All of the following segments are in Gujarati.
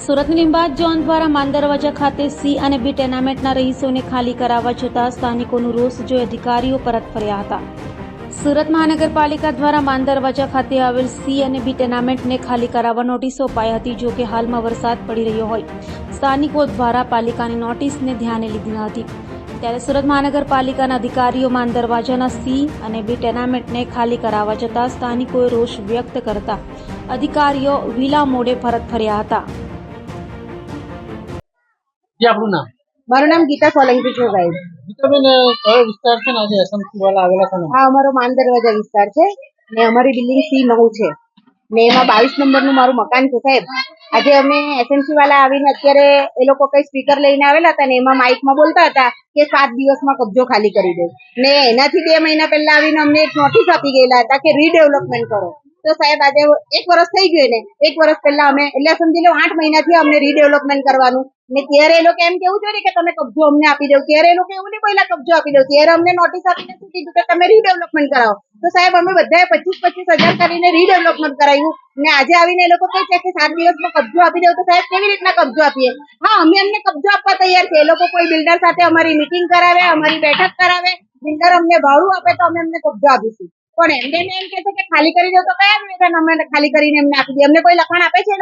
સુરતની લીંબાયત ઝોન દ્વારા માંદરવાજા ખાતે સી અને બી ટેનામેન્ટના રહીશોને ખાલી કરાવવા જતા સ્થાનિકોનું રોષ જોઈ અધિકારીઓ પરત ફર્યા હતા। સુરત મહાનગરપાલિકા દ્વારા માંદરવાજા ખાતે આવેલ સી અને બી ટેનામેન્ટને ખાલી કરાવવા નોટિસો અપાઈ હતી। જો કે હાલમાં વરસાદ પડી રહ્યો હોય સ્થાનિકો દ્વારા પાલિકાની નોટિસને ધ્યાને લીધી ન હતી। ત્યારે સુરત મહાનગરપાલિકાના અધિકારીઓ માંદરવાજાના સી અને બી ટેનામેન્ટને ખાલી કરાવવા જતા સ્થાનિકોએ રોષ વ્યક્ત કરતા અધિકારીઓ વિલા મોડે પરત ફર્યા હતા। આપણું નામ? મારું નામ ગીતા સોલંકી છે ભાઈ। ગીતાબેન, કયો વિસ્તાર છે ને આજે એસએમસી વાળા આવેલા છે? આ અમારો માંદરવાજા વિસ્તાર છે ને અમારી બિલ્ડિંગ C9 છે ને એમાં 22 નંબરનું મારું મકાન છે સાહેબ। આજે અમે એસએમસી વાળા આવીને અત્યારે એ લોકો કઈ સ્પીકર લઈને આવેલા હતા ને એમાં માઇકમાં બોલતા હતા કે 7 દિવસમાં કબજો ખાલી કરી દે ને એનાથી 2 મહિના પહેલા આવીને અમને એક નોટિસ આપી ગયેલા હતા કે રીડેવલપમેન્ટ કરો। તો સાહેબ આજે 1 વર્ષ થઈ ગયું ને 1 વર્ષ પહેલા અમે એટલે સમજી લો 8 મહિનાથી અમને રીડેવલપમેન્ટ કરવાનું ને ત્યારે એ લોકો એમ કેવું જોઈએ કે તમે કબજો અમને આપી દો। ત્યારે એ લોકો એવું નહીં બોલ્યા કબજો આપી દો, ત્યારે અમને નોટિસ આપીને શું કીધું કે તમે રીડેવલપમેન્ટ કરાવો। તો સાહેબ અમે બધાએ 25,000 કરીને રીડેવલપમેન્ટ કરાવ્યું ને આજે આવીને એ લોકો કહે છે કે 7 દિવસમાં કબજો આપી દો। તો સાહેબ કેવી રીતના કબજો આપીએ? હા, અમે એમને કબજો આપવા તૈયાર છે। એ લોકો કોઈ બિલ્ડર સાથે અમારી મીટિંગ કરાવે, અમારી બેઠક કરાવે, બિલ્ડર અમને ભાડું આપે તો અમે એમને કબજો આપીશું। પણ એમને એમ કહે છે કે ખાલી કરી દો, તો કયા વેતન અમે ખાલી કરીને એમને આપી દઈએ? અમને કોઈ લખાણ આપે છે?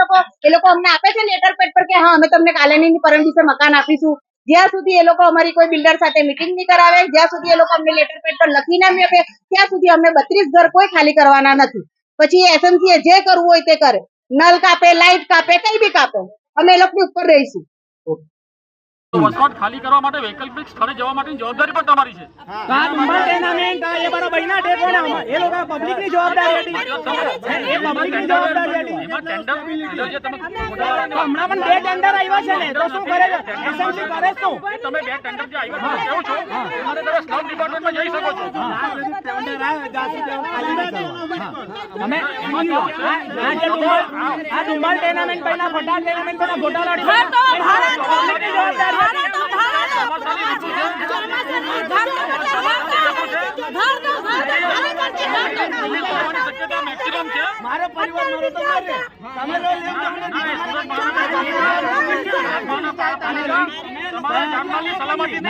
એ લોકો અમને આપે છે લેટર પેડ પર કે હા અમે તમને કાલે ની પરમ દિવસે મકાન આપીશું? જ્યાં સુધી એ લોકો અમારી કોઈ બિલ્ડર સાથે મીટિંગ નહીં કરાવે, જ્યાં સુધી એ લોકો અમને લેટર પેડ પર લખીને નહીં આપે, ત્યાં સુધી અમે 32 ઘર કોઈ ખાલી કરવાના નથી। પછી એસએમસી જે કરવું હોય તે કરે, નલ કાપે, લાઇટ કાપે, કઈ બી કાપે, અમે એ લોકોની ઉપર રહીશું। વસવાટ ખાલી કરવા માટે વૈકલ્પિક સ્થળે જવા માટેની જવાબદારી પણ તમારી છે। આ નંબર ટેનામેન્ટ એ મારા ભાઈના ટેકોને એ લોકો પબ્લિકની જવાબદારી હતી, એ પબ્લિકની જવાબદારી હતી। એમાં ટેન્ડર જે તમે હમણાં પણ 2 ટેન્ડર આવ્યા છે ને, તો શું કરે છે એસએમસી કરે શું? તમે 2 ટેન્ડર જે આવ્યા છે કેવું છો તમારે તમે સ્લમ ડિપાર્ટમેન્ટમાં જઈ શકો છો। અમે આ ડુમલ ટેનામેન્ટ પહેલા ફટાક ટેનામેન્ટ પહેલા ગોટાળા મારો પરિવાર મારો તો મારે તમે તમારા ગામની સલામતી